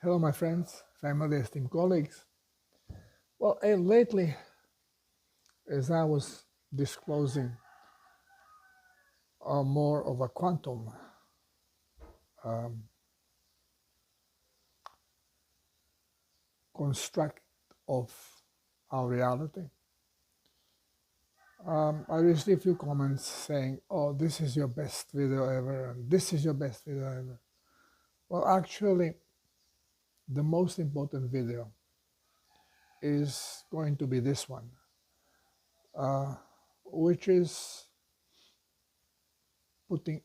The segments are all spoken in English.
Hello, my friends, family, esteemed colleagues. Well, lately, as I was disclosing more of a quantum um, construct of our reality, I received a few comments saying, "Oh, this is your best video ever, and this is your best video ever." Well, actually, the most important video is going to be this one, which is putting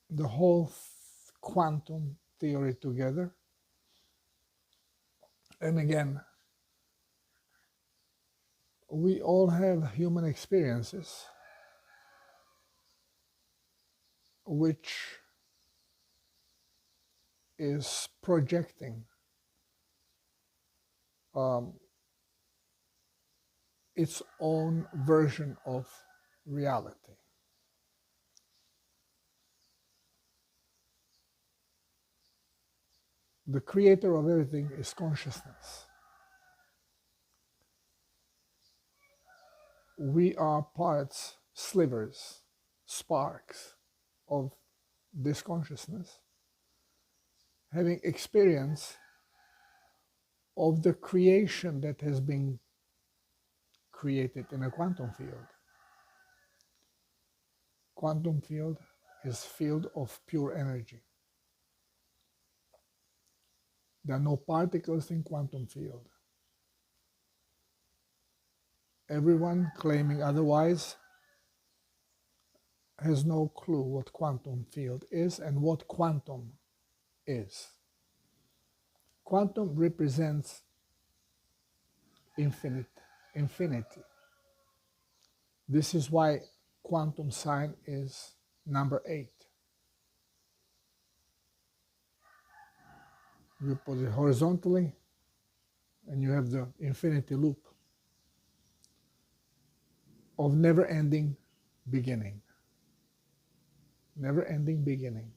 the whole quantum theory together. And again, we all have human experiences which is projecting um, its own version of reality. The creator of everything is consciousness. We are parts, slivers, sparks of this consciousness, having experience of the creation that has been created in a quantum field. Quantum field is field of pure energy. There are no particles in quantum field. Everyone claiming otherwise has no clue what quantum field is and what quantum is. Quantum represents infinity. This is why quantum sign is number 8. You put it horizontally and you have the infinity loop of never-ending beginning. Never-ending beginning.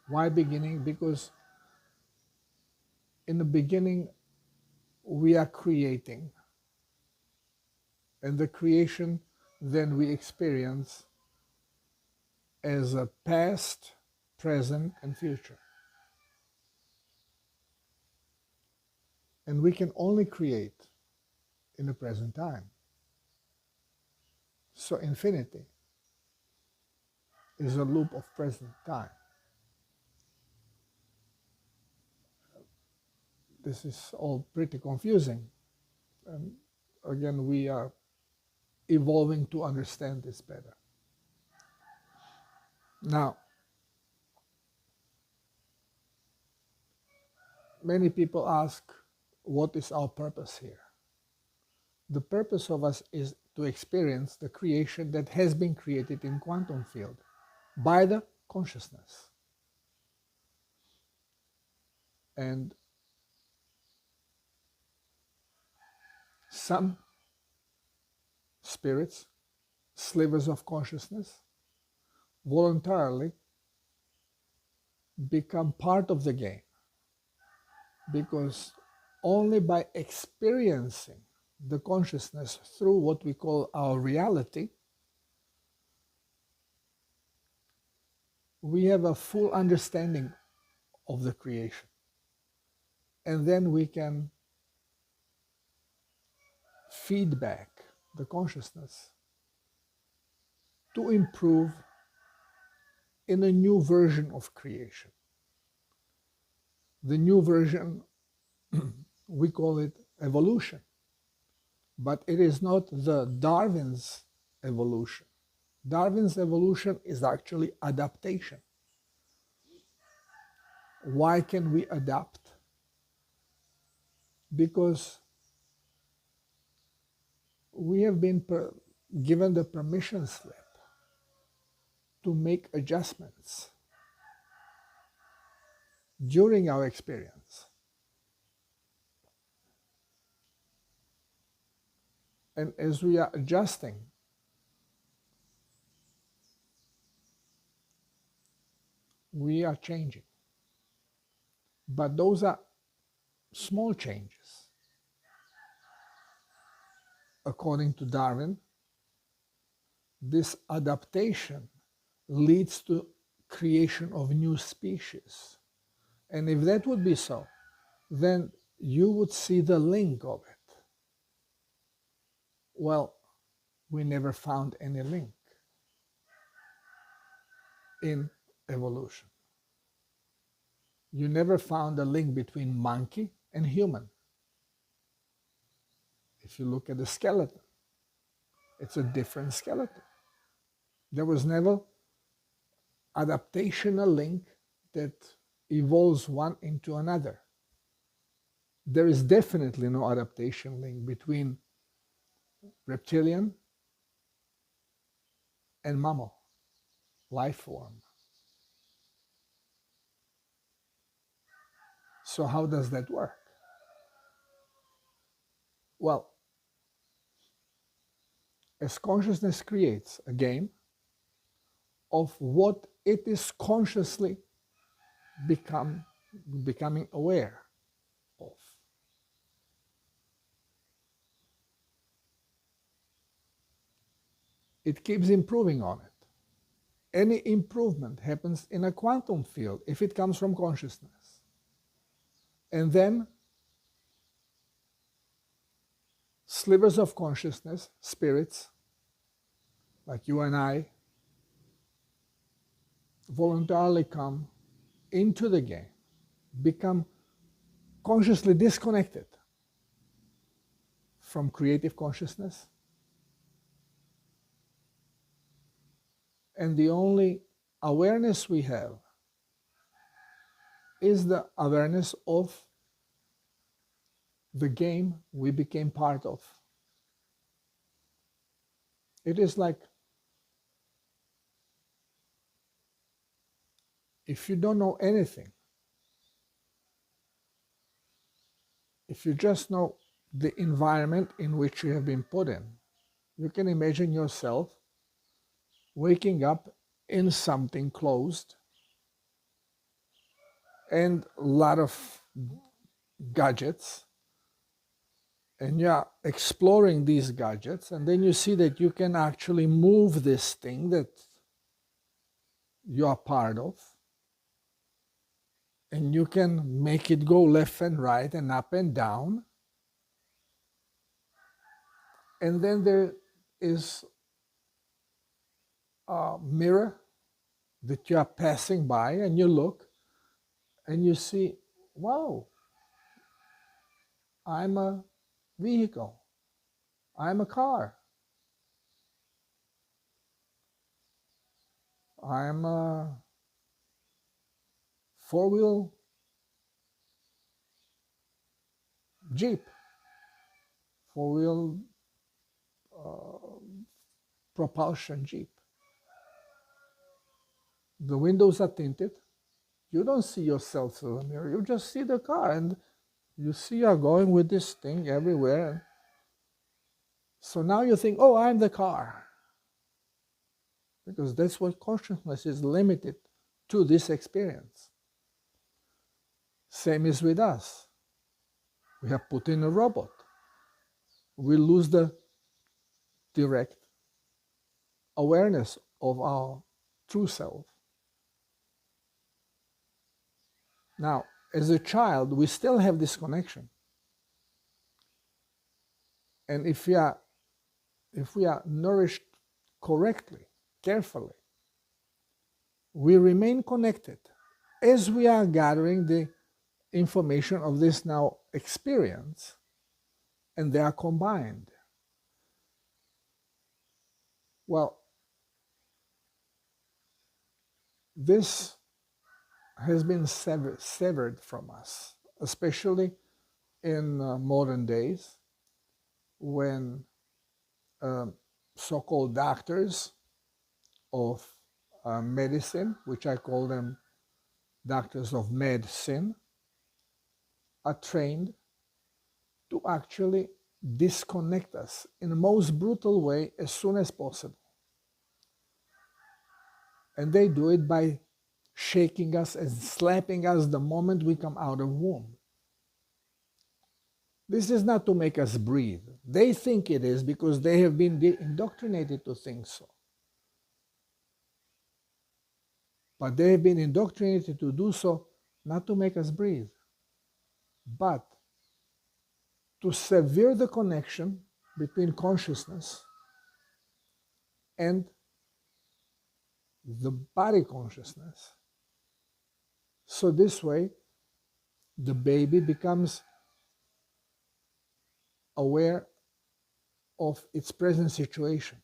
Why beginning? Because in the beginning, we are creating. And the creation then we experience as a past, present, and future. And we can only create in the present time. So infinity is a loop of present time. This is all pretty confusing. And again, we are evolving to understand this better. Now, many people ask, what is our purpose here? The purpose of us is to experience the creation that has been created in quantum field by the consciousness. And some spirits, slivers of consciousness, voluntarily become part of the game, because only by experiencing the consciousness through what we call our reality, we have a full understanding of the creation. And then we can feed back the consciousness to improve in a new version of creation. The new version, we call it evolution, but it is not the Darwin's evolution. Darwin's evolution is actually adaptation. Why can we adapt? Because we have been given the permission slip to make adjustments during our experience. And as we are adjusting, we are changing. But those are small changes. According to Darwin, this adaptation leads to creation of new species. And if that would be so, then you would see the link of it. Well, we never found any link in evolution. You never found a link between monkey and human. If you look at the skeleton, it's a different skeleton. There was never adaptational link that evolves one into another. There is definitely no adaptation link between reptilian and mammal life form. So how does that work? Well, as consciousness creates a game of what it is consciously becoming aware of. It keeps improving on it. Any improvement happens in a quantum field if it comes from consciousness. And then slivers of consciousness, spirits, like you and I, voluntarily come into the game, become consciously disconnected from creative consciousness. And the only awareness we have is the awareness of the game we became part of. It is like if you don't know anything, if you just know the environment in which you have been put in, you can imagine yourself waking up in something closed and a lot of gadgets, and you're exploring these gadgets, and then you see that you can actually move this thing that you are part of, and you can make it go left and right and up and down. And then there is a mirror that you are passing by, and you look and you see, wow, I'm a vehicle, I'm a car, I'm a four-wheel Jeep, four-wheel propulsion Jeep. The windows are tinted. You don't see yourself through the mirror. You just see the car, and you see you're going with this thing everywhere. So now you think, oh, I'm the car. Because that's what consciousness is limited to, this experience. Same is with us. We have put in a robot. We lose the direct awareness of our true self. Now, as a child, we still have this connection. And if we are nourished correctly, carefully, we remain connected as we are gathering the information of this now experience, and they are combined. Well, this has been severed from us, especially in modern days, when so-called doctors of medicine, which I call them doctors of medicine, are trained to actually disconnect us in the most brutal way as soon as possible. And they do it by shaking us and slapping us the moment we come out of womb. This is not to make us breathe. They think it is because they have been indoctrinated to think so. But they have been indoctrinated to do so not to make us breathe, but to sever the connection between consciousness and the body consciousness. So this way, the baby becomes aware of its present situation.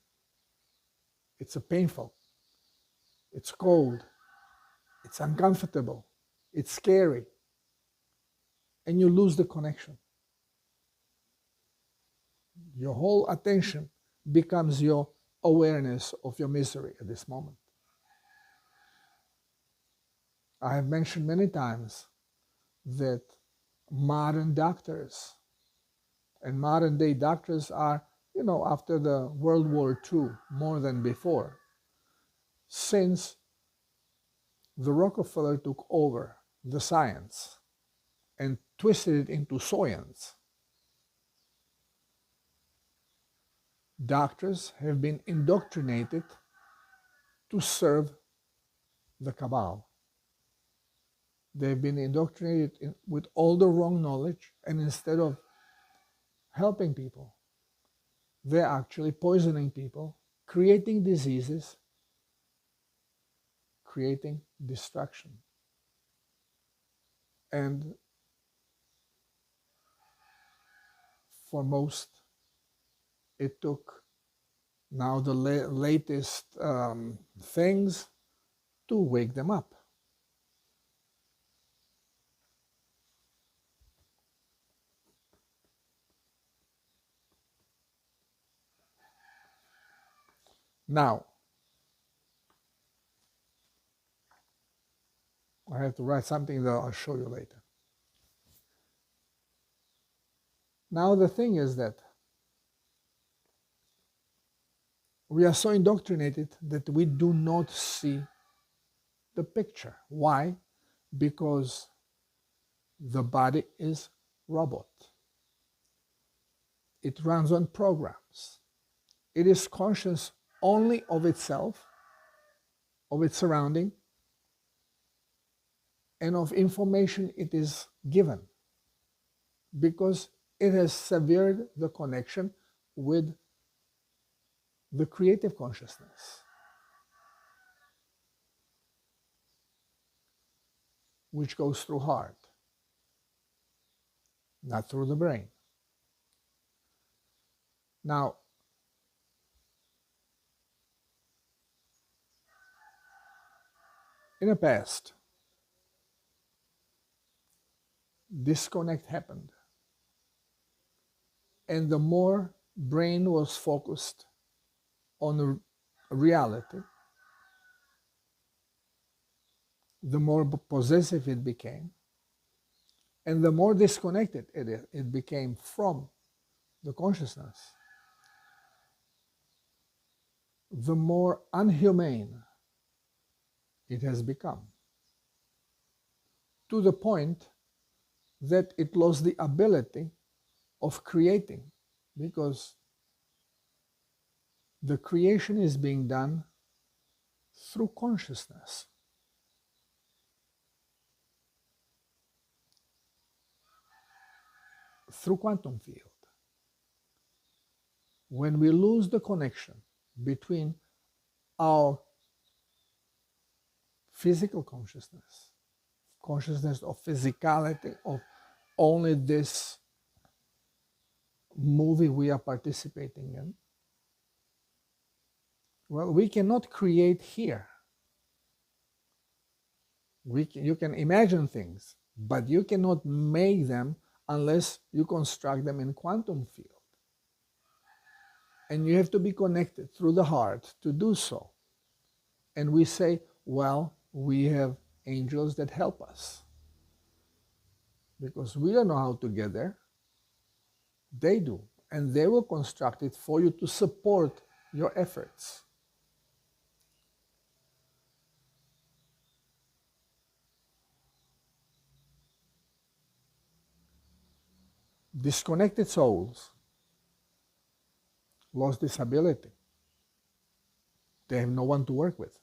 It's painful, it's cold, it's uncomfortable, it's scary, and you lose the connection. Your whole attention becomes your awareness of your misery at this moment. I have mentioned many times that modern doctors and modern day doctors are, after the World War II, more than before, since the Rockefeller took over the science and twisted it into science. Doctors have been indoctrinated to serve the cabal. They've been indoctrinated with all the wrong knowledge, and instead of helping people, they're actually poisoning people, creating diseases, creating destruction. And for most, it took now the latest things to wake them up. Now, I have to write something that I'll show you later. Now the thing is that we are so indoctrinated that we do not see the picture. Why? Because the body is robot. It runs on programs. It is conscious only of itself, of its surrounding, and of information it is given, because it has severed the connection with the creative consciousness, which goes through heart, not through the brain. Now, in the past, disconnect happened, and the more brain was focused on reality, the more possessive it became, and the more disconnected it became from the consciousness, the more unhumane it has become, to the point that it lost the ability of creating, because the creation is being done through consciousness. Through quantum field. When we lose the connection between our physical consciousness, consciousness of physicality, of only this movie we are participating in, well, we cannot create here. You can imagine things, but you cannot make them unless you construct them in quantum field. And you have to be connected through the heart to do so. And we say, well, we have angels that help us, because we don't know how to get there. They do, and they will construct it for you to support your efforts. disconnected souls lost this ability. They have no one to work with.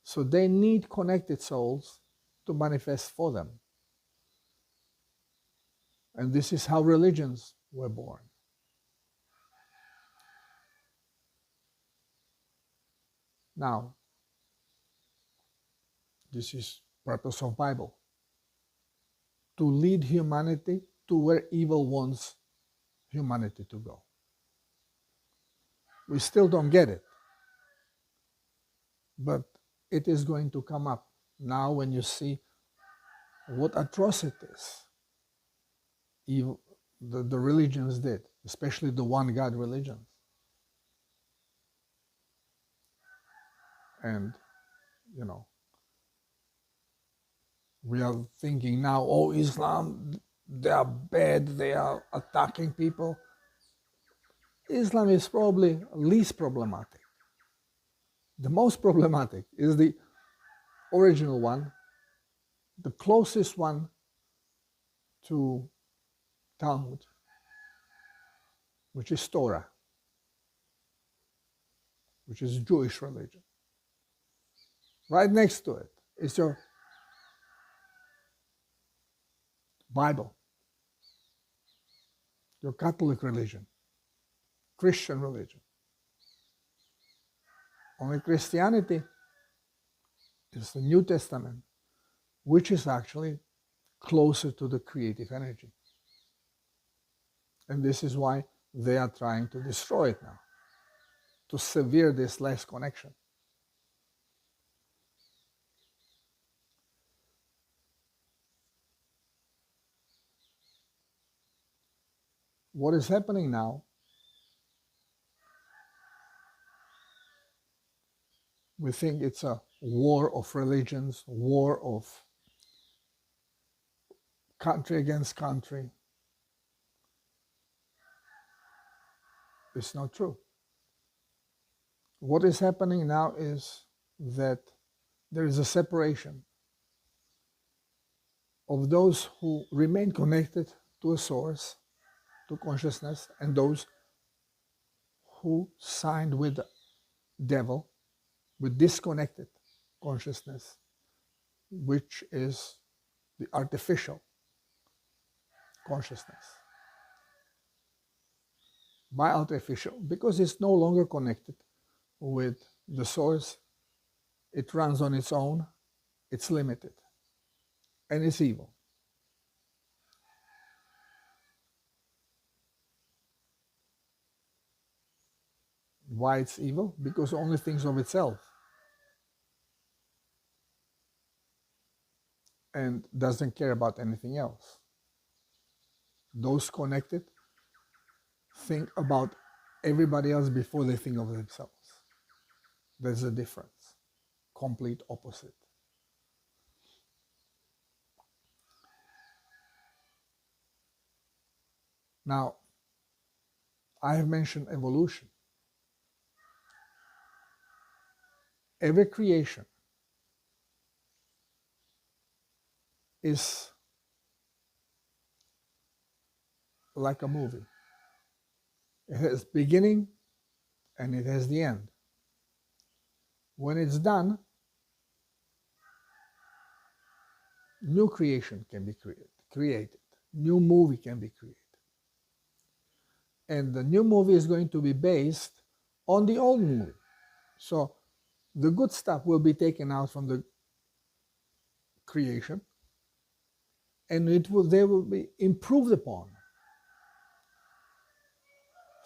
So they need connected souls to manifest for them. And this is how religions were born. Now, this is purpose of Bible. To lead humanity to where evil wants humanity to go. We still don't get it. But it is going to come up now when you see what atrocities evil, the religions did, especially the one God religions. And, you know, we are thinking now, oh, Islam, they are bad, they are attacking people. Islam is probably least problematic. The most problematic is the original one, the closest one to Talmud, which is Torah, which is Jewish religion. Right next to it is your Bible, your Catholic religion, Christian religion. Only Christianity is the New Testament, which is actually closer to the creative energy. And this is why they are trying to destroy it now, to sever this last connection. What is happening now, we think it's a war of religions, war of country against country. It's not true. What is happening now is that there is a separation of those who remain connected to a source, to consciousness, and those who signed with the devil, with disconnected consciousness, which is the artificial consciousness. By artificial, because it's no longer connected with the source, it runs on its own, it's limited, and it's evil. Why it's evil? Because it only thinks of itself and doesn't care about anything else. Those connected think about everybody else before they think of themselves. There's a difference. Complete opposite. Now, I have mentioned evolution. Every creation is like a movie. It has beginning and it has the end. When it's done, new creation can be created. New movie can be created. And the new movie is going to be based on the old movie. So the good stuff will be taken out from the creation and they will be improved upon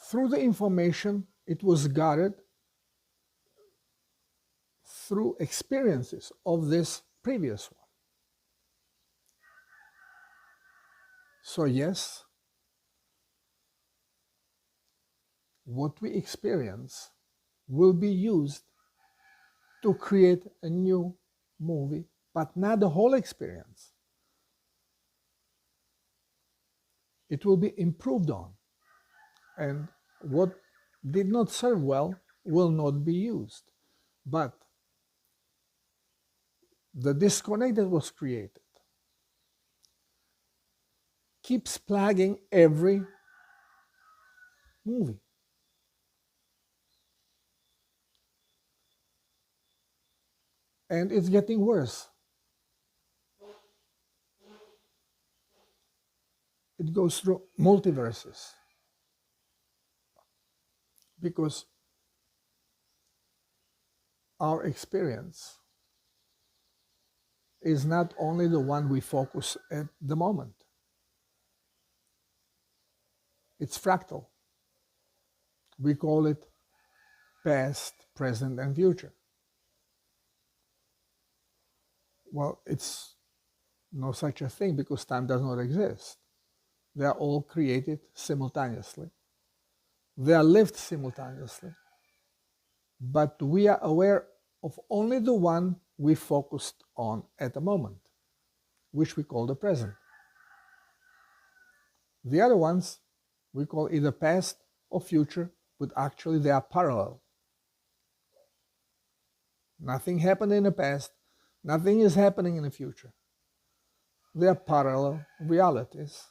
through the information it was gathered through experiences of this previous one. So yes, what we experience will be used to create a new movie, but not the whole experience. It will be improved on, and what did not serve well will not be used. But the disconnect that was created keeps plaguing every movie. And it's getting worse. It goes through multiverses. Because our experience is not only the one we focus at the moment. It's fractal. We call it past, present, and future. Well, it's no such a thing because time does not exist. They are all created simultaneously. They are lived simultaneously. But we are aware of only the one we focused on at the moment, which we call the present. The other ones we call either past or future, but actually they are parallel. Nothing happened in the past, nothing is happening in the future. They are parallel realities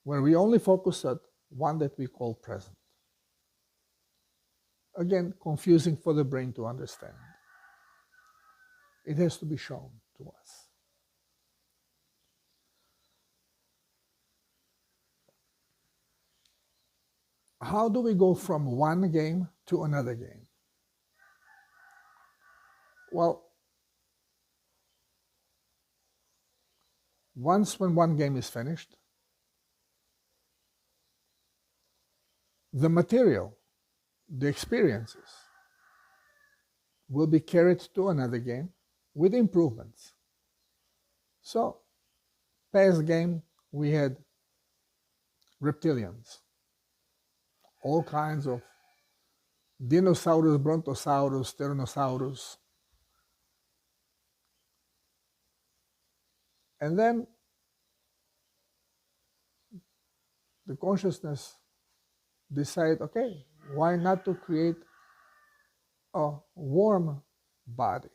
where we only focus at one that we call present. Again, confusing for the brain to understand. It has to be shown to us. How do we go from one game to another game? Well, once when one game is finished, the material, the experiences, will be carried to another game with improvements. So, past game, we had reptilians, all kinds of dinosaurs, brontosaurus, tyrannosaurus. And then the consciousness decided, okay, why not to create a warm body?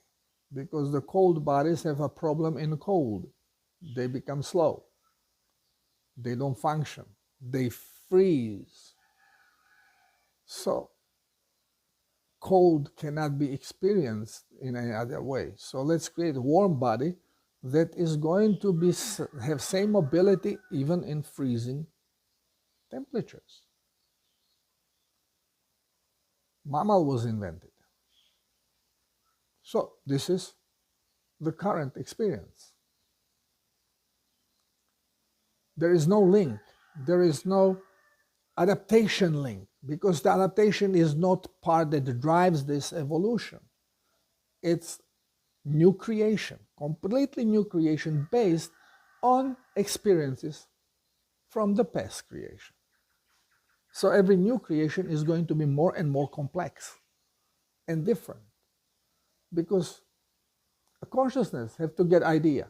Because the cold bodies have a problem in cold. They become slow. They don't function. They freeze. So cold cannot be experienced in any other way. So let's create a warm body that is going to have same mobility even in freezing temperatures. Mammal was invented. So this is the current experience. There is no link. There is no adaptation link because the adaptation is not part that drives this evolution. It's new creation, completely new creation based on experiences from the past creation. So every new creation is going to be more and more complex and different because a consciousness has to get idea.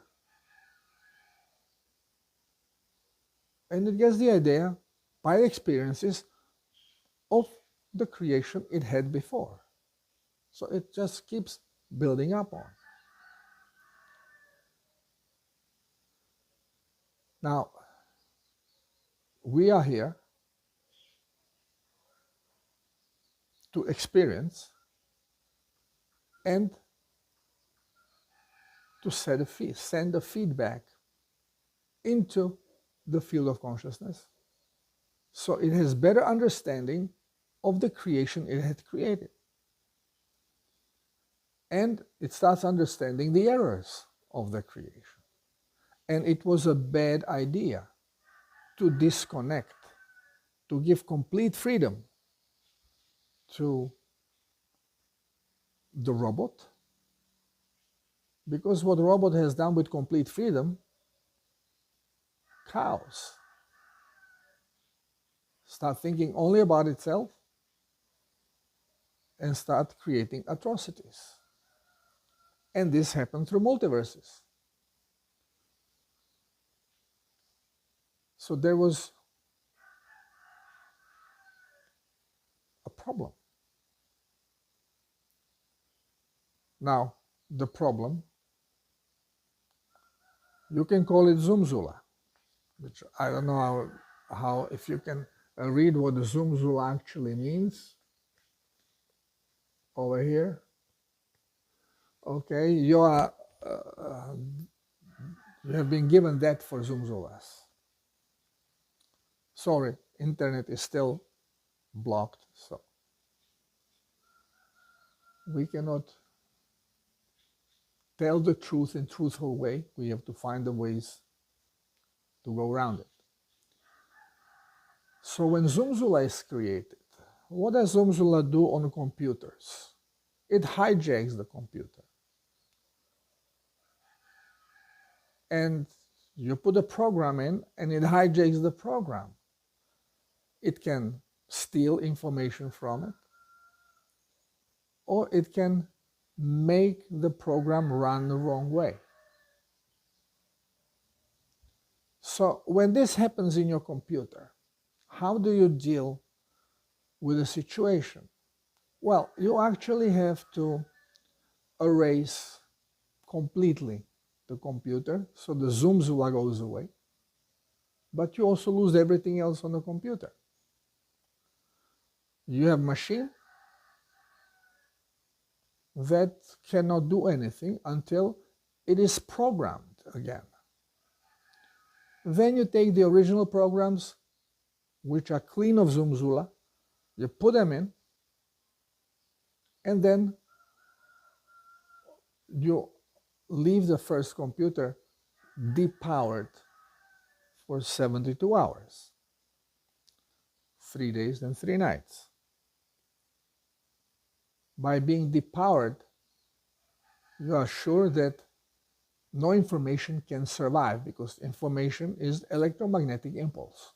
And it gets the idea by experiences of the creation it had before. So it just keeps building up on. Now, we are here to experience and to send a feedback into the field of consciousness so it has better understanding of the creation it had created. And it starts understanding the errors of the creation. And it was a bad idea to disconnect, to give complete freedom to the robot, because what the robot has done with complete freedom, chaos. Start thinking only about itself and start creating atrocities. And this happened through multiverses. So there was a problem. Now, the problem, you can call it Zumzula. which I don't know how if you can read what the Zoom Zul actually means over here. Okay, you have been given that for Zoom Zulas. Sorry, internet is still blocked, so we cannot tell the truth in truthful way. We have to find the ways to go around it. So when ZoomZula is created, what does ZoomZula do on computers? It hijacks the computer. And you put a program in and it hijacks the program. It can steal information from it, or it can make the program run the wrong way. So when this happens in your computer, how do you deal with the situation? Well, you actually have to erase completely the computer, so the ZoomZula goes away, but you also lose everything else on the computer. You have a machine that cannot do anything until it is programmed again. Then you take the original programs, which are clean of ZoomZula, you put them in, and then you leave the first computer depowered for 72 hours, 3 days and 3 nights. By being depowered, you are sure that no information can survive, because information is electromagnetic impulse.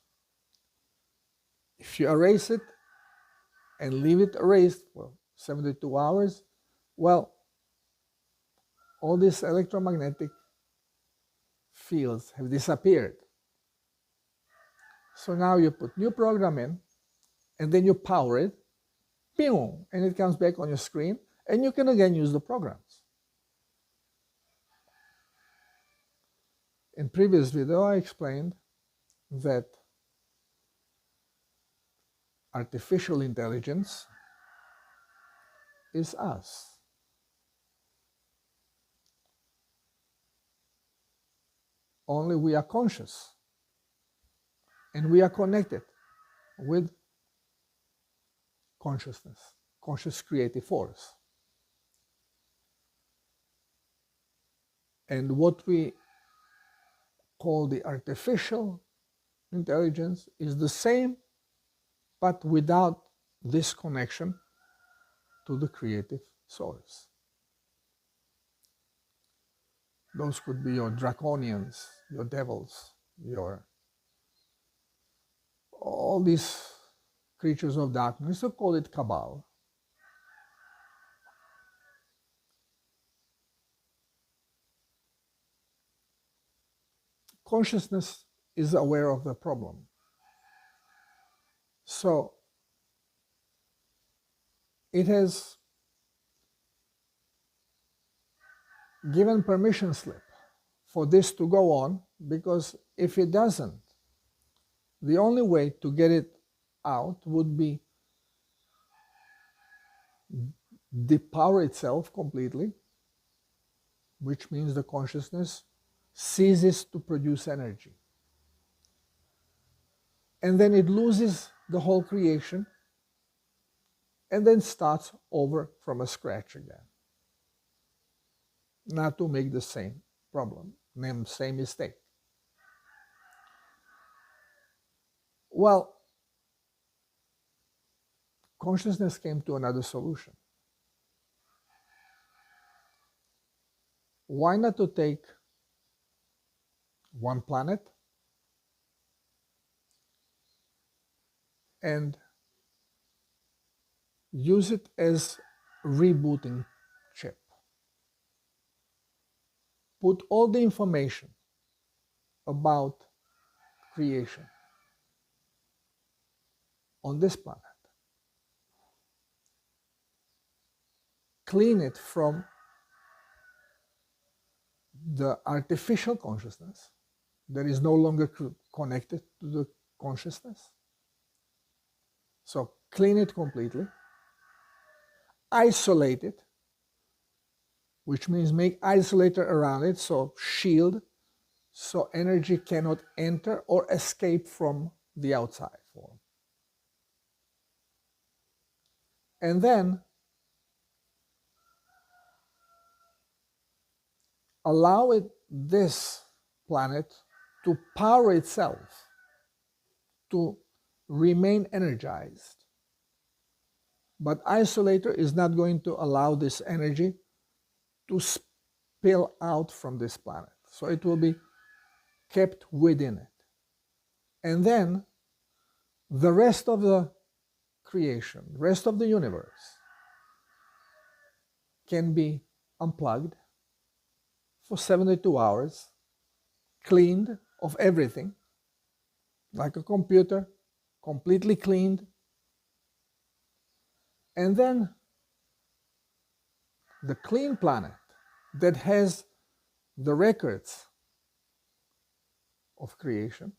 If you erase it and leave it erased for 72 hours, well, all these electromagnetic fields have disappeared. So now you put new program in, and then you power it, boom, and it comes back on your screen, and you can again use the programs. In previous video, I explained that artificial intelligence is us. Only we are conscious, and we are connected with consciousness, conscious creative force. And what we call the artificial intelligence is the same, but without this connection to the creative source. Those could be your draconians, your devils, your all these creatures of darkness, so call it cabal. Consciousness is aware of the problem. So it has given permission slip for this to go on, because if it doesn't, the only way to get it out would be depower itself completely, which means the consciousness ceases to produce energy. And then it loses the whole creation and then starts over from a scratch again. Not to make the same problem, same mistake. Well, consciousness came to another solution. Why not to take one planet and use it as rebooting chip? Put all the information about creation on this planet. Clean it from the artificial consciousness, that is no longer connected to the consciousness. So clean it completely, isolate it, which means make isolator around it, so shield, so energy cannot enter or escape from the outside form. And then allow this planet to power itself, to remain energized. But isolator is not going to allow this energy to spill out from this planet. So it will be kept within it. And then the rest of the creation, rest of the universe, can be unplugged for 72 hours, cleaned of everything, like a computer, completely cleaned. And then the clean planet that has the records of creation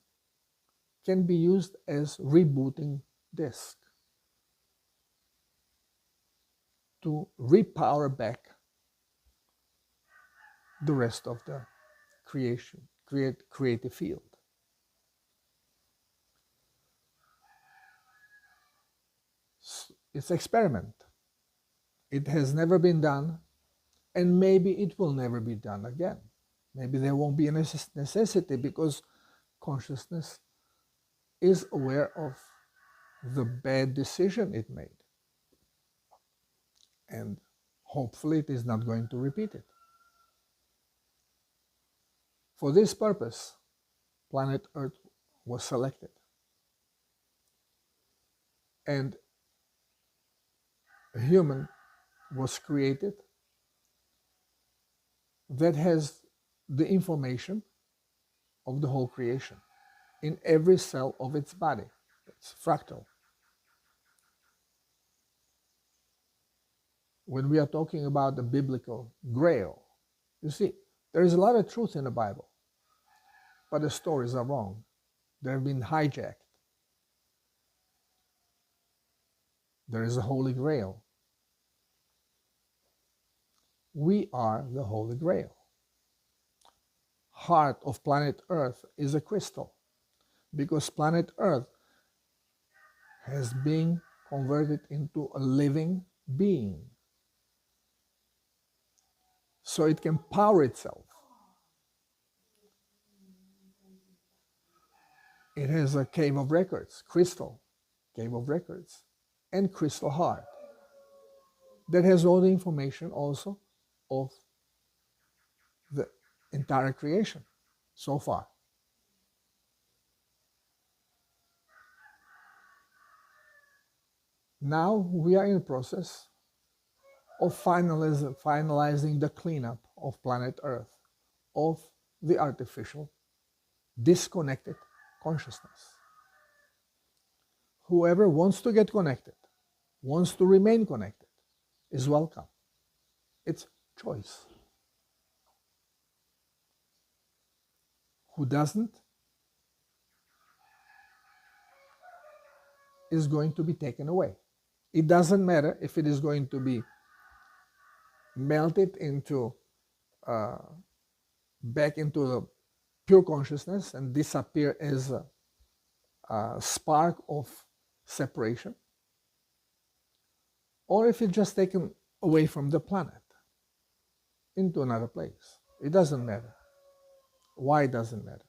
can be used as rebooting disk to repower back the rest of the creation, creative field. It's experiment. It has never been done, and maybe it will never be done again. Maybe there won't be a necessity because consciousness is aware of the bad decision it made. And hopefully it is not going to repeat it. For this purpose, planet Earth was selected. And a human was created that has the information of the whole creation in every cell of its body. It's fractal. When we are talking about the biblical grail, you see, there is a lot of truth in the Bible, but the stories are wrong. They have been hijacked. There is a Holy Grail. We are the Holy Grail. Heart of planet Earth is a crystal, because planet Earth has been converted into a living being, so it can power itself. It has a cave of records, crystal cave of records, and crystal heart that has all the information also of the entire creation so far. Now we are in the process of finalizing the cleanup of planet Earth, of the artificial, disconnected consciousness. Whoever wants to get connected, wants to remain connected, is welcome. It's choice. Who doesn't is going to be taken away. It doesn't matter if it is going to be melted into back into the pure consciousness and disappear as a spark of separation, or if it's just taken away from the planet into another place. It doesn't matter. Why doesn't matter?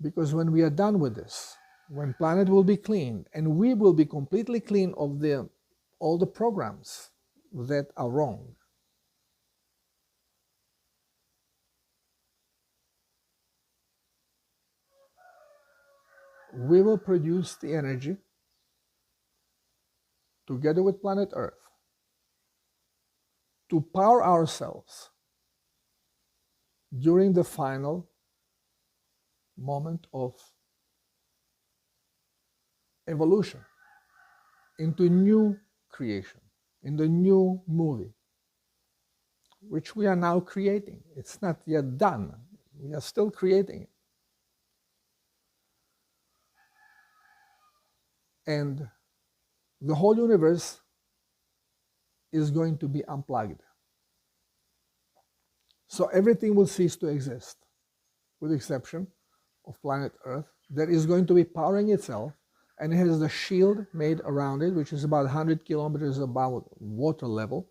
Because when we are done with this, when planet will be cleaned and we will be completely clean of all the programs that are wrong, we will produce the energy together with planet Earth to power ourselves during the final moment of evolution into new creation, in the new movie, which we are now creating. It's not yet done. We are still creating it. And the whole universe is going to be unplugged. So everything will cease to exist, with the exception of planet Earth, that is going to be powering itself, and it has the shield made around it, which is about 100 kilometers above water level,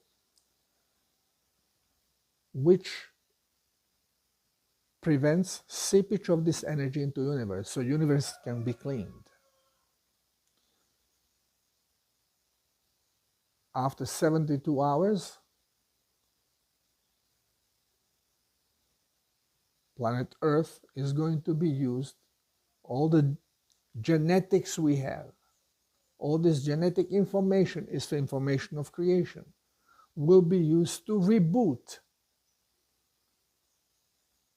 which prevents seepage of this energy into the universe, so the universe can be cleaned. After 72 hours, planet Earth is going to be used. All the genetics we have, all this genetic information is the information of creation, will be used to reboot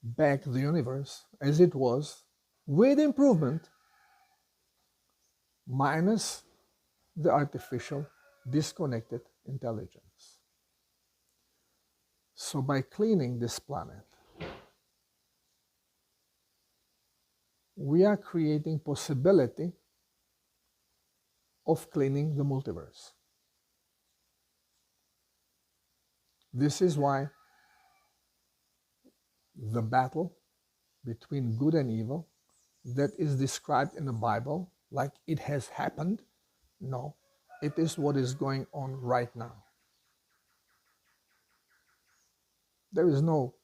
back the universe as it was, with improvement, minus the artificial disconnected intelligence. So by cleaning this planet, we are creating possibility of cleaning the multiverse. This is why the battle between good and evil that is described in the Bible like it has happened, no, it is what is going on right now. There is no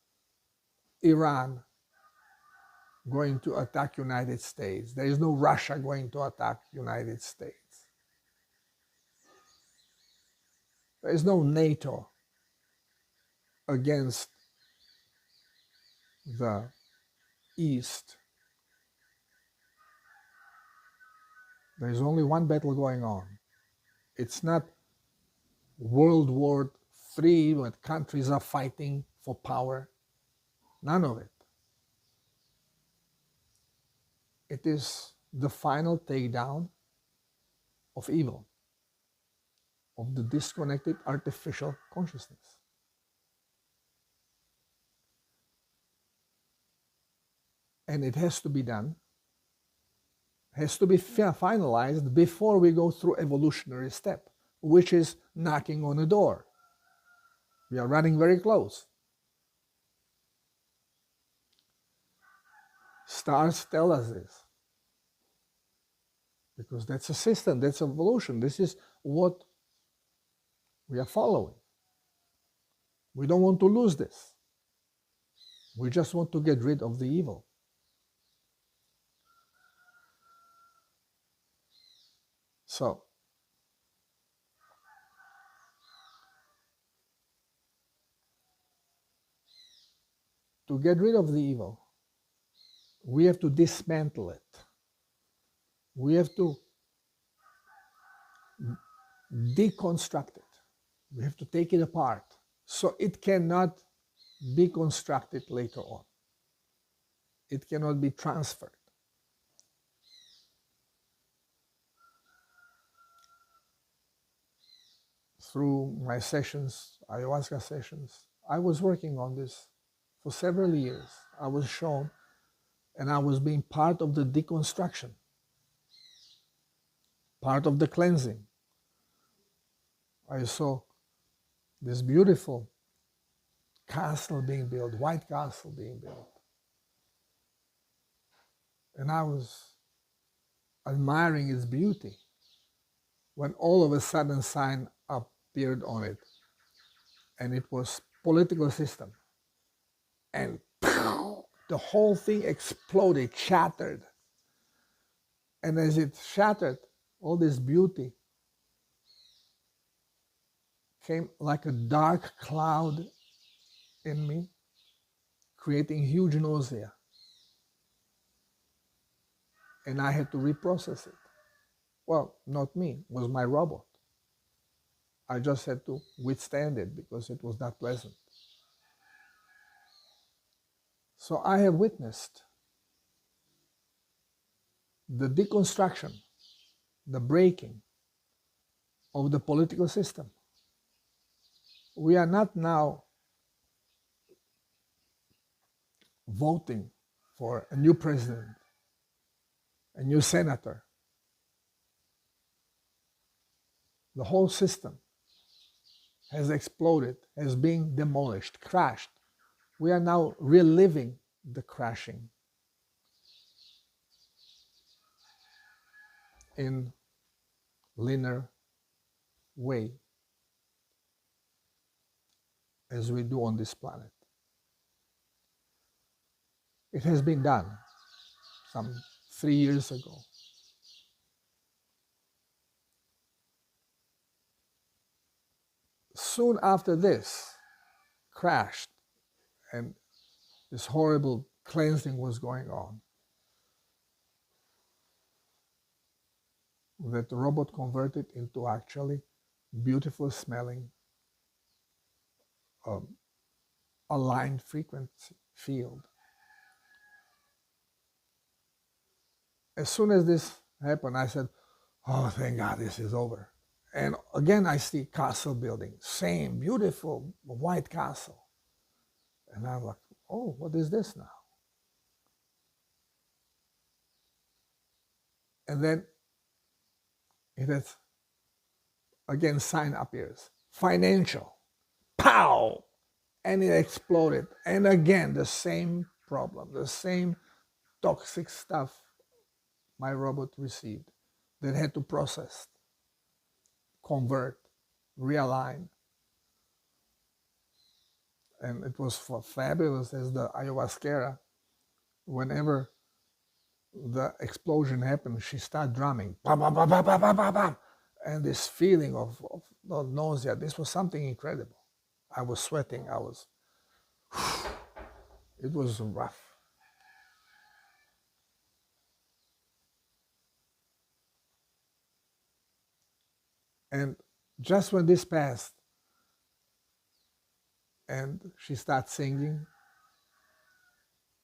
Iran going to attack United States. There is no Russia going to attack United States. There is no NATO against the East. There is only one battle going on. It's not World War III when countries are fighting for power. None of it. It is the final takedown of evil, of the disconnected artificial consciousness. And it has to be done, has to be finalized before we go through evolutionary step, which is knocking on the door. We are running very close. Stars tell us this, because that's a system, that's evolution. This is what we are following. We don't want to lose this. We just want to get rid of the evil. So, to get rid of the evil, we have to dismantle it. We have to deconstruct it. We have to take it apart so it cannot be constructed later on. It cannot be transferred. Through my sessions, ayahuasca sessions, I was working on this for several years. I was shown, and I was being part of the deconstruction, part of the cleansing. I saw this beautiful castle being built, white castle being built. And I was admiring its beauty when all of a sudden a sign appeared on it, and it was political system. And the whole thing exploded, shattered. And as it shattered, all this beauty came like a dark cloud in me, creating huge nausea. And I had to reprocess it. Well, not me, it was my robot. I just had to withstand it because it was not pleasant. So I have witnessed the deconstruction, the breaking of the political system. We are not now voting for a new president, a new senator. The whole system has exploded, has been demolished, crashed. We are now reliving the crashing in linear way as we do on this planet. It has been done some 3 years ago. Soon after this crashed and this horrible cleansing was going on, that the robot converted into actually beautiful smelling aligned frequency field. As soon as this happened, I said, oh, thank God this is over. And again, I see castle building, same beautiful white castle. And I'm like, oh, what is this now? And then it has, again, sign appears, financial, pow! And it exploded. And again, the same problem, the same toxic stuff my robot received that had to process, convert, realign. And it was fabulous as the ayahuasquera. Whenever the explosion happened, she started drumming, bam, bam, bam, bam, bam, bam, bam, bam. And this feeling of nausea, this was something incredible. I was sweating, it was rough. And just when this passed, and she started singing,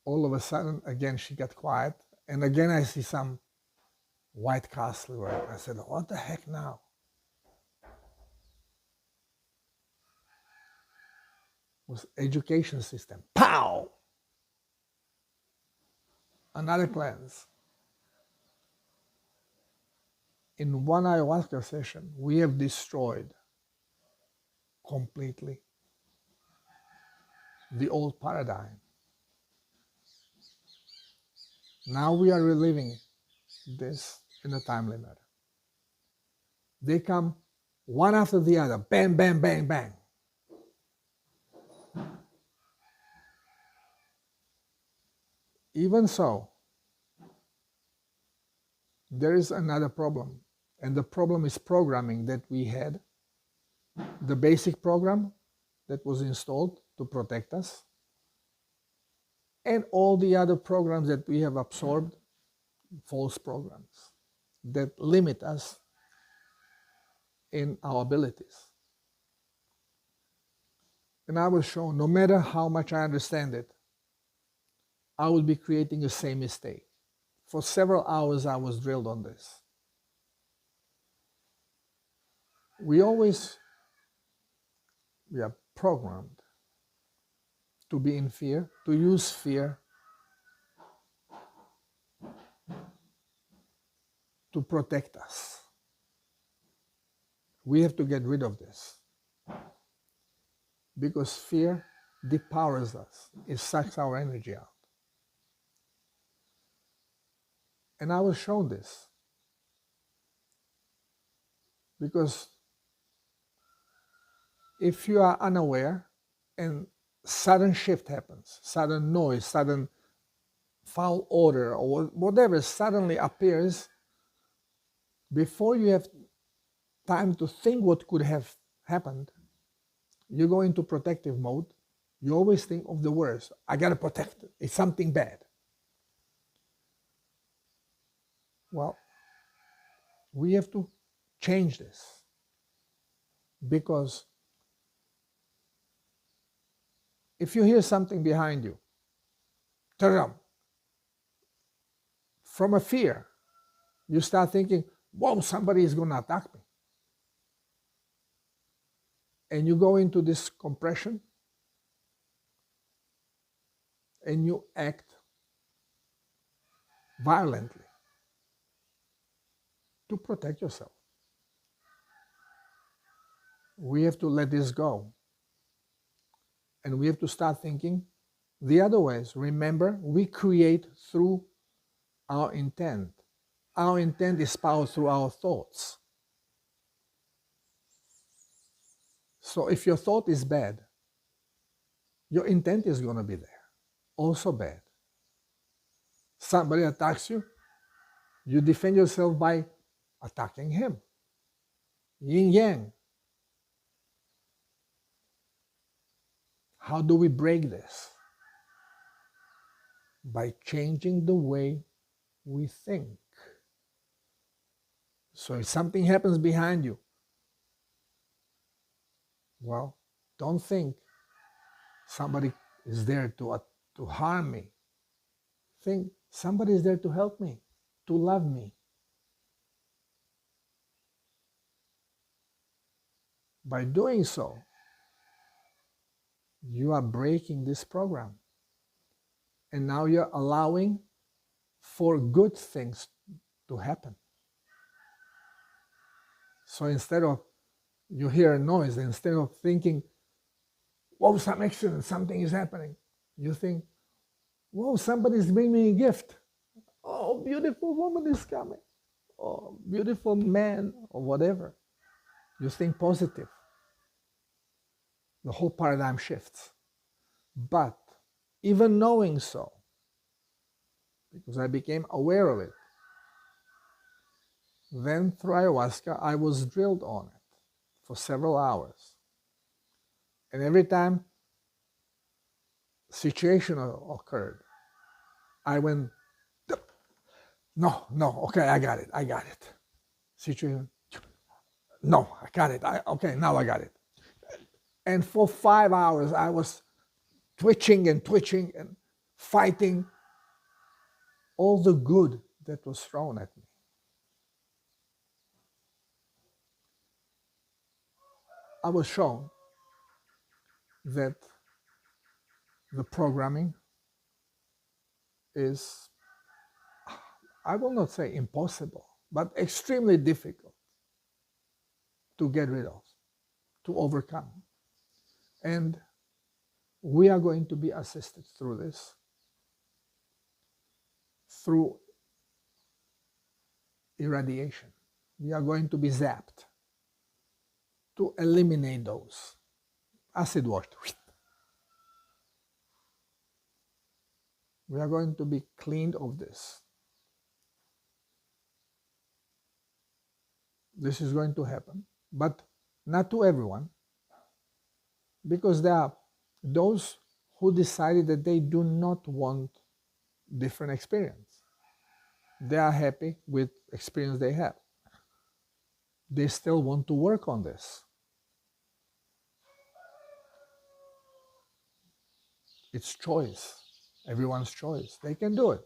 all of a sudden, again, she got quiet. And again, I see some white castle. Right? I said, what the heck now? It was education system. Pow! Another cleanse. In one ayahuasca session, we have destroyed completely the old paradigm. Now we are reliving this in a timely manner. They come one after the other, bang, bang, bang, bang. Even so, there is another problem, and the problem is programming that we had. The basic program that was installed to protect us, and all the other programs that we have absorbed, false programs that limit us in our abilities. And I was shown, no matter how much I understand it, I will be creating the same mistake. For several hours, I was drilled on this. We are programmed to be in fear, to use fear to protect us. We have to get rid of this, because fear depowers us. It sucks our energy out. And I was shown this because if you are unaware and sudden shift happens, sudden noise, sudden foul odor, or whatever suddenly appears, before you have time to think what could have happened, you go into protective mode. You always think of the worst. I gotta protect it. It's something bad. Well, we have to change this, because if you hear something behind you, turn around. From a fear, you start thinking, whoa, somebody is going to attack me. And you go into this compression, and you act violently to protect yourself. We have to let this go. And we have to start thinking the other ways. Remember, we create through our intent. Our intent is powered through our thoughts. So if your thought is bad, your intent is going to be there, also bad. Somebody attacks you, you defend yourself by attacking him. Yin yang. How do we break this? By changing the way we think. So if something happens behind you, well, don't think somebody is there to harm me. Think somebody is there to help me, to love me. By doing so, you are breaking this program. And now you're allowing for good things to happen. So instead of you hear a noise, instead of thinking, whoa, some accident, something is happening, you think, whoa, somebody's bringing me a gift. Oh, beautiful woman is coming. Oh, beautiful man, or whatever. You think positive. The whole paradigm shifts. But even knowing so, because I became aware of it, then through ayahuasca, I was drilled on it for several hours. And every time situation occurred, I went, no, okay, I got it. Situation, no, I got it. Okay, now I got it. And for 5 hours, I was twitching and fighting all the good that was thrown at me. I was shown that the programming is, I will not say impossible, but extremely difficult to get rid of, to overcome. And we are going to be assisted through this, through irradiation. We are going to be zapped to eliminate those. Acid wash. We are going to be cleaned of this. This is going to happen, but not to everyone, because there are those who decided that they do not want different experience. They are happy with experience they have. They still want to work on this. It's choice, everyone's choice. They can do it.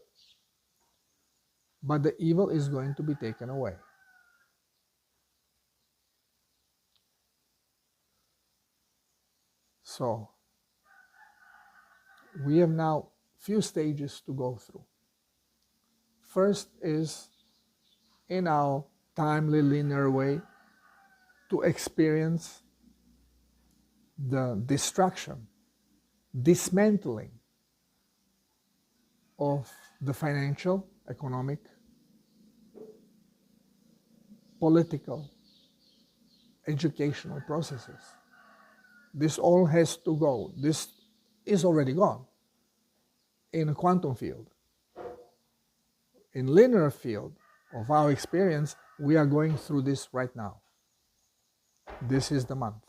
But the evil is going to be taken away. So, we have now few stages to go through. First is, in our timely, linear way, to experience the destruction, dismantling of the financial, economic, political, educational processes. This all has to go. This is already gone in a quantum field. In linear field of our experience, we are going through this right now. This is the month.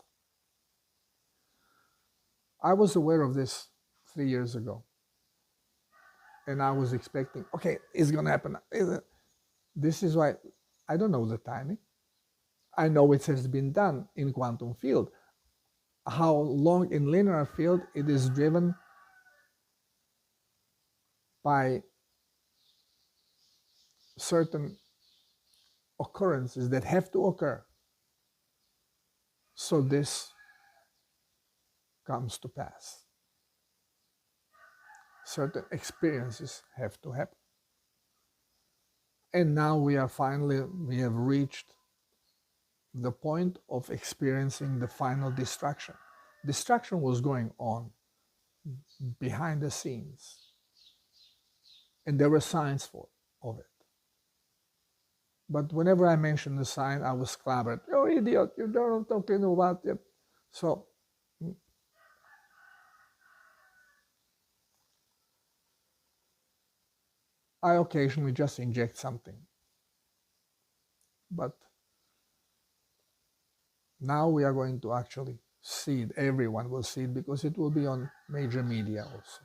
I was aware of this 3 years ago. And I was expecting, okay, it's going to happen. This is why I don't know the timing. I know it has been done in quantum field. How long in linear field it is driven by certain occurrences that have to occur. So this comes to pass. certain experiences have to happen. And now we have reached the point of experiencing the final destruction. Destruction was going on behind the scenes, and there were signs of it. But whenever I mentioned the sign, I was clobbered. "You idiot, you don't know talking about it." So I occasionally just inject something. But now we are going to actually see it. Everyone will see it because it will be on major media also.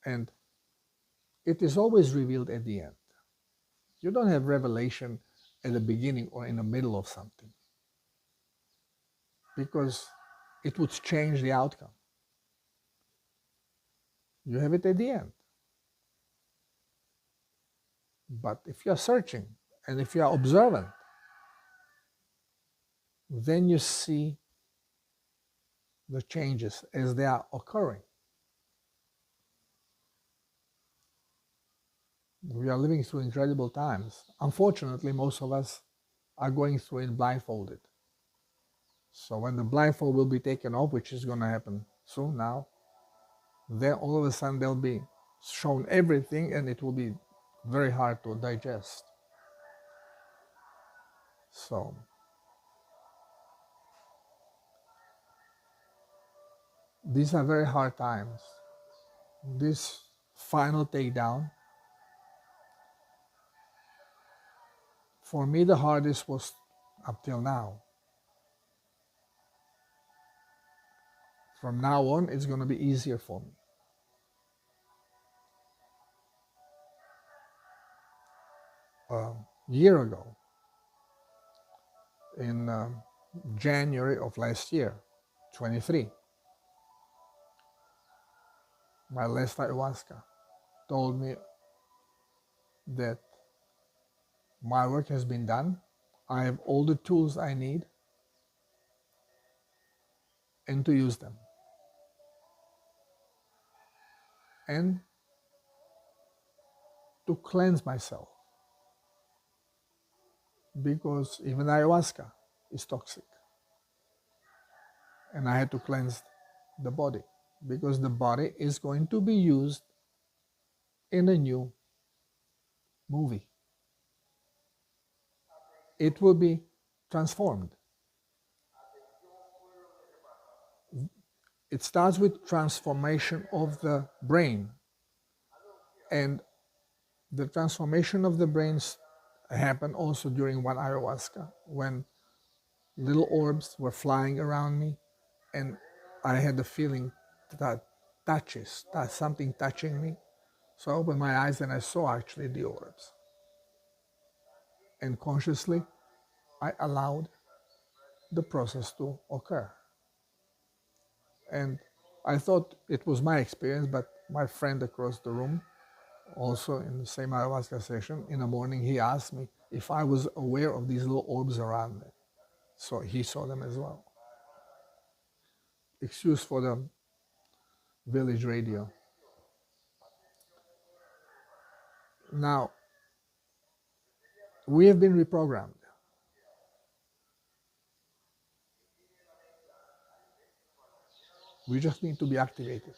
And it is always revealed at the end. You don't have revelation at the beginning or in the middle of something, because it would change the outcome. You have it at the end. But if you are searching and if you are observant, then you see the changes as they are occurring. We are living through incredible times. Unfortunately, most of us are going through it blindfolded. So when the blindfold will be taken off, which is going to happen soon now, then all of a sudden they'll be shown everything, and it will be very hard to digest. So these are very hard times. This final takedown, for me, the hardest was up till now. From now on, it's going to be easier for me. A year ago, in January of last year, 23, my last ayahuasca told me that my work has been done. I have all the tools I need, and to use them. And to cleanse myself, because even ayahuasca is toxic. And I had to cleanse the body, because the body is going to be used in a new movie. It will be transformed. It starts with transformation of the brain, and the transformation of the brains happened also during one ayahuasca, when little orbs were flying around me, and I had the feeling that something touching me. So I opened my eyes and I saw actually the orbs. And consciously, I allowed the process to occur. And I thought it was my experience, but my friend across the room, also in the same ayahuasca session, in the morning he asked me if I was aware of these little orbs around me. So he saw them as well. Excuse for the village radio. Now, we have been reprogrammed. We just need to be activated.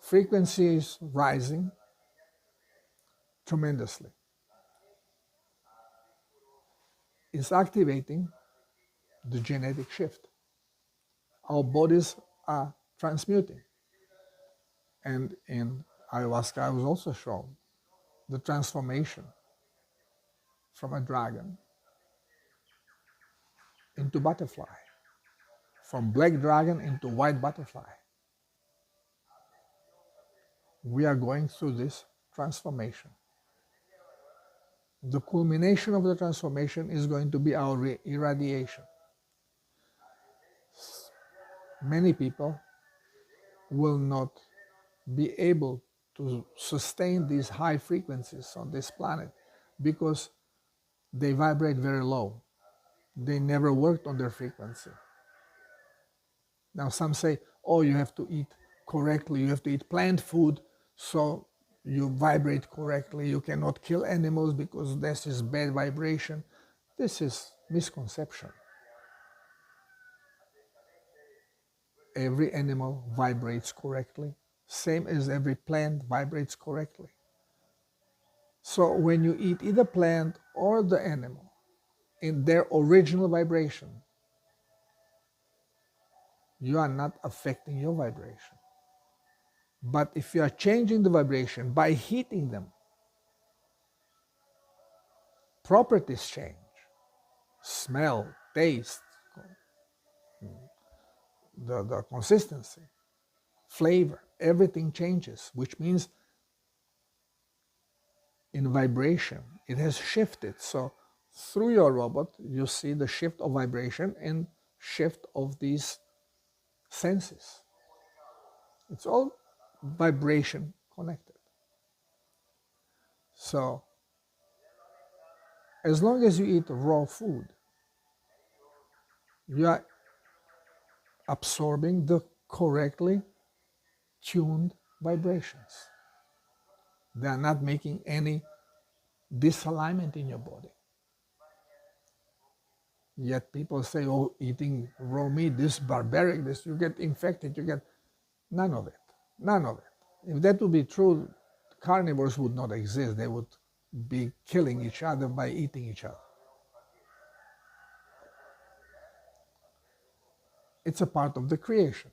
Frequency is rising tremendously. It's activating the genetic shift. Our bodies are transmuting. And in ayahuasca, I was also shown the transformation from a dragon into butterfly, from black dragon into white butterfly. We are going through this transformation. The culmination of the transformation is going to be our irradiation. Many people will not be able to sustain these high frequencies on this planet because they vibrate very low. They never worked on their frequency. Now some say, oh, you have to eat correctly, you have to eat plant food, so you vibrate correctly, you cannot kill animals because this is bad vibration. This is misconception. Every animal vibrates correctly, same as every plant vibrates correctly. So when you eat either plant or the animal in their original vibration, you are not affecting your vibration. But if you are changing the vibration by heating them, properties change. Smell, taste, the consistency, flavor, everything changes, which means in vibration it has shifted. So through your robot you see the shift of vibration and shift of these senses. It's all vibration connected. So as long as you eat raw food, you are absorbing the correctly tuned vibrations. They are not making any disalignment in your body. Yet people say, oh, eating raw meat, this barbaric, this, you get infected, you get... None of it. None of it. If that would be true, carnivores would not exist. They would be killing each other by eating each other. It's a part of the creation.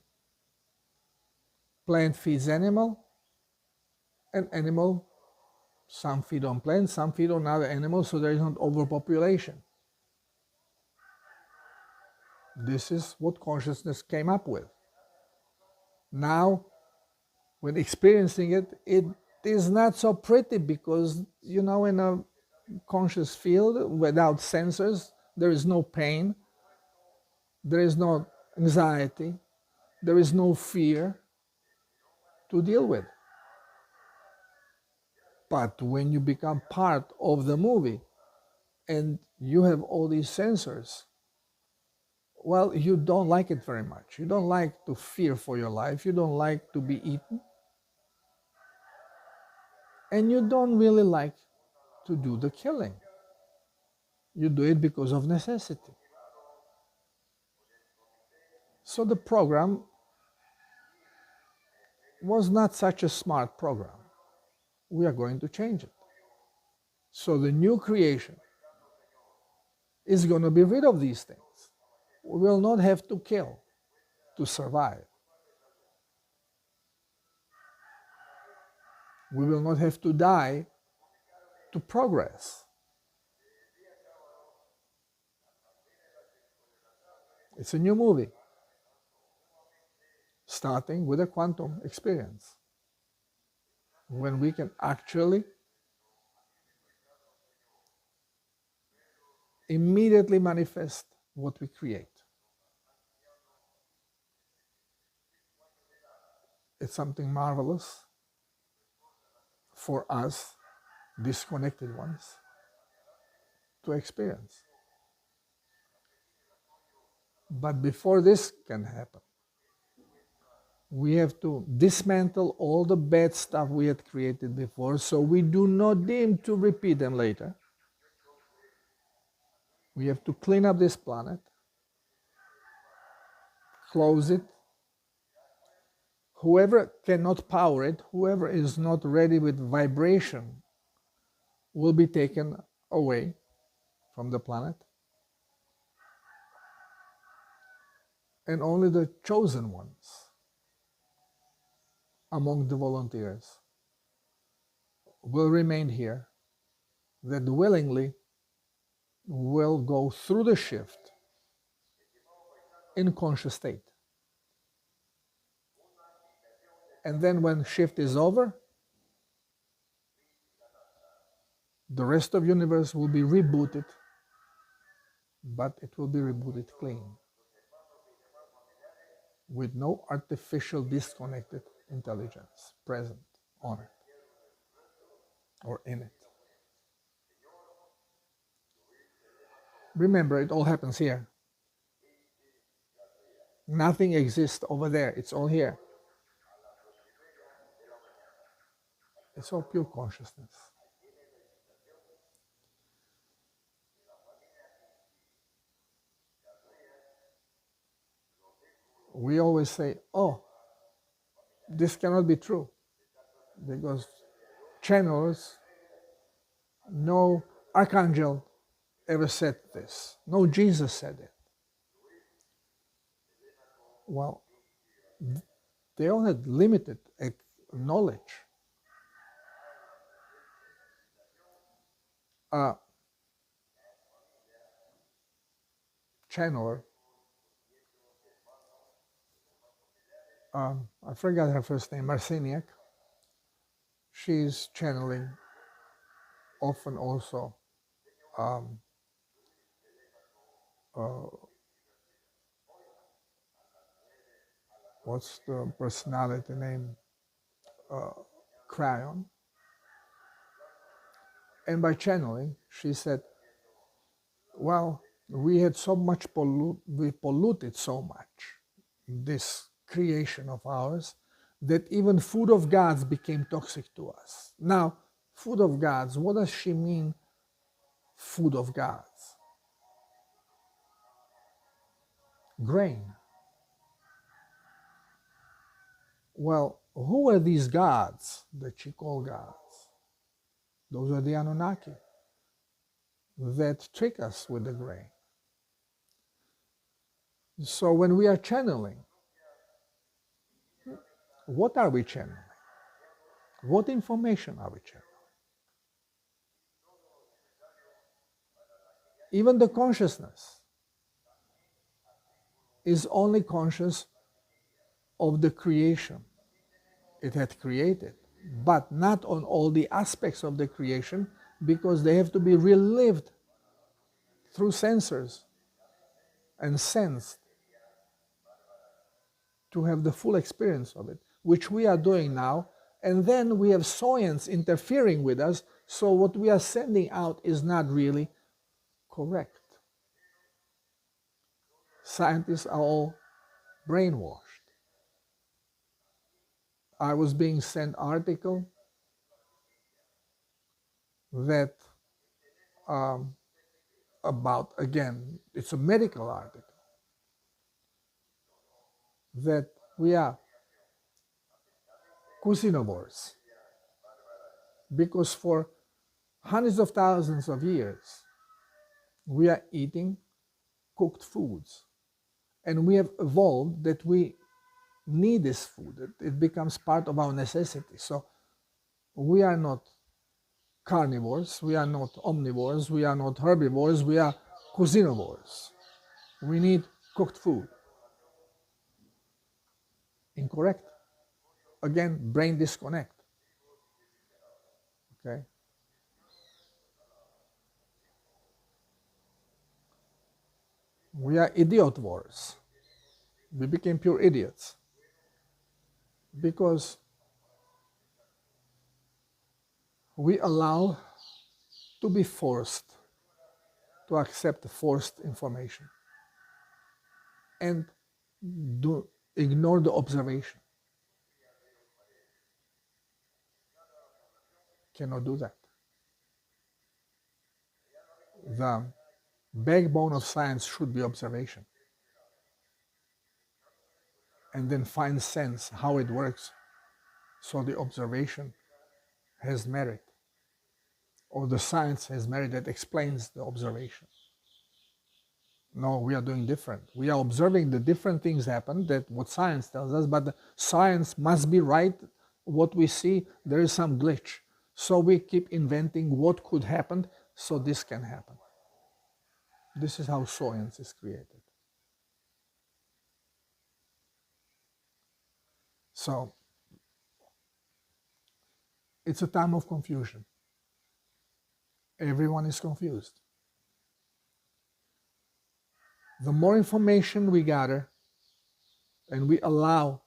Plant feeds animal, and animal, some feed on plants, some feed on other animals, so there is not overpopulation. This is what consciousness came up with. Now, when experiencing it, it is not so pretty because, you know, in a conscious field without sensors, there is no pain, there is no anxiety, there is no fear to deal with. But when you become part of the movie and you have all these sensors, well, you don't like it very much. You don't like to fear for your life. You don't like to be eaten. And you don't really like to do the killing. You do it because of necessity. So the program was not such a smart program. We are going to change it. So the new creation is going to be rid of these things. We will not have to kill to survive. We will not have to die to progress. It's a new movie, starting with a quantum experience, when we can actually immediately manifest what we create. It's something marvelous for us, disconnected ones, to experience. But before this can happen, we have to dismantle all the bad stuff we had created before, so we do not deem to repeat them later. We have to clean up this planet, close it. Whoever cannot power it, whoever is not ready with vibration, will be taken away from the planet. And only the chosen ones among the volunteers will remain here, that willingly will go through the shift in conscious state. And then when shift is over, the rest of the universe will be rebooted, but it will be rebooted clean, with no artificial disconnected intelligence present on it or in it. Remember, it all happens here. Nothing exists over there. It's all here. It's all pure consciousness. We always say, oh, this cannot be true, because channels, no archangel ever said this. No Jesus said it. Well, they all had limited knowledge. A channeler, I forgot her first name, Marciniak, she's channeling often also what's the personality name? Crayon. And by channeling, she said, well, we had so much we polluted so much this creation of ours that even food of gods became toxic to us. Now, food of gods, what does she mean, food of gods? Grain. Well, who are these gods that she called gods? Those are the Anunnaki that trick us with the grain. So when we are channeling, what are we channeling? What information are we channeling? Even the consciousness is only conscious of the creation it had created, but not on all the aspects of the creation, because they have to be relived through sensors and sensed to have the full experience of it, which we are doing now. And then we have science interfering with us, so what we are sending out is not really correct. Scientists are all brainwashed. I was being sent article that about, again, it's a medical article, that we are cuisinivores, because for hundreds of thousands of years we are eating cooked foods, and we have evolved that we need this food. It becomes part of our necessity. So we are not carnivores, we are not omnivores, we are not herbivores, we are cuisinivores. We need cooked food. Incorrect. Again, brain disconnect. Okay. We are idiotvores. We became pure idiots because we allow to be forced to accept forced information and ignore the observation. Cannot do that. The backbone of science should be observation, and then find sense how it works, so the observation has merit, or the science has merit that explains the observation. No, we are doing different. We are observing the different things happen that what science tells us, but the science must be right. What we see, there is some glitch. So we keep inventing what could happen so this can happen. This is how science is created. So it's a time of confusion. Everyone is confused. The more information we gather and we allow,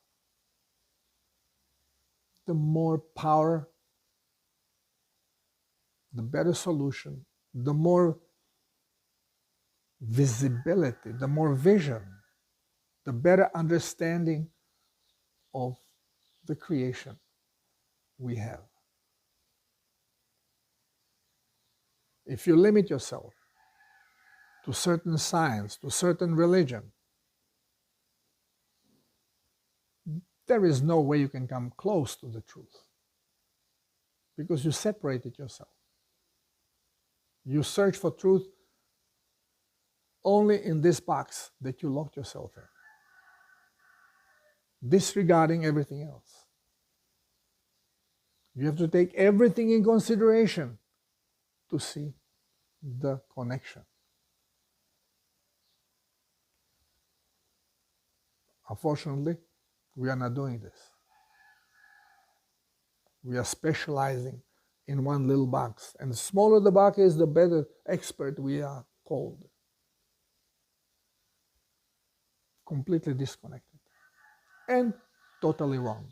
the more power, the better solution, the more visibility, the more vision the better understanding of the creation we have. If you limit yourself to certain science, to certain religion, there is no way you can come close to the truth, because you separated yourself. You search for truth only in this box that you locked yourself in, disregarding everything else. You have to take everything in consideration to see the connection. Unfortunately, we are not doing this. We are specializing in one little box. And the smaller the box is, the better expert we are called. Completely disconnected. And totally wrong.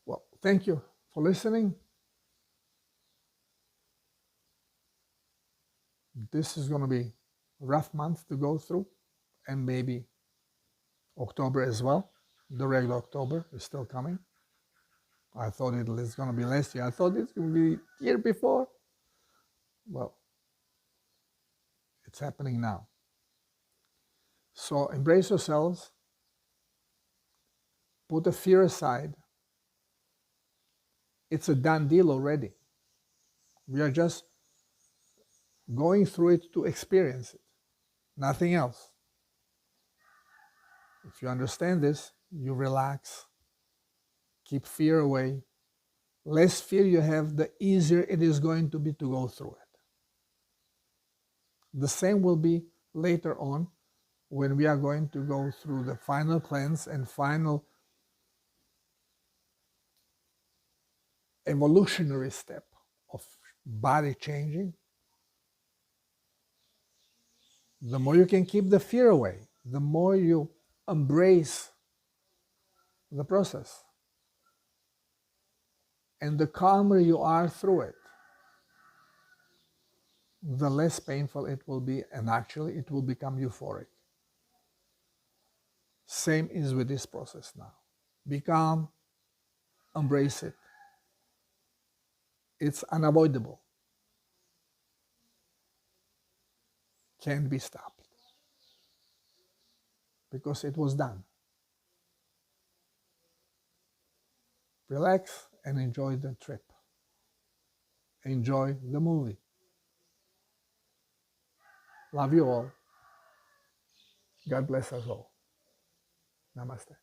Well, thank you for listening. This is going to be a rough month to go through, and maybe October as well. The regular October is still coming. I thought it was going to be last year. I thought it's going to be the year before. Well, it's happening now. So embrace yourselves. Put the fear aside. It's a done deal already. We are just going through it to experience it. Nothing else. If you understand this, you relax. Keep fear away. Less fear you have, the easier it is going to be to go through it. The same will be later on when we are going to go through the final cleanse and final evolutionary step of body changing. The more you can keep the fear away, the more you embrace the process. And the calmer you are through it, the less painful it will be, and actually it will become euphoric. Same is with this process now. Be calm, embrace it. It's unavoidable. Can't be stopped. Because it was done. Relax and enjoy the trip. Enjoy the movie. Love you all. God bless us all. Namaste.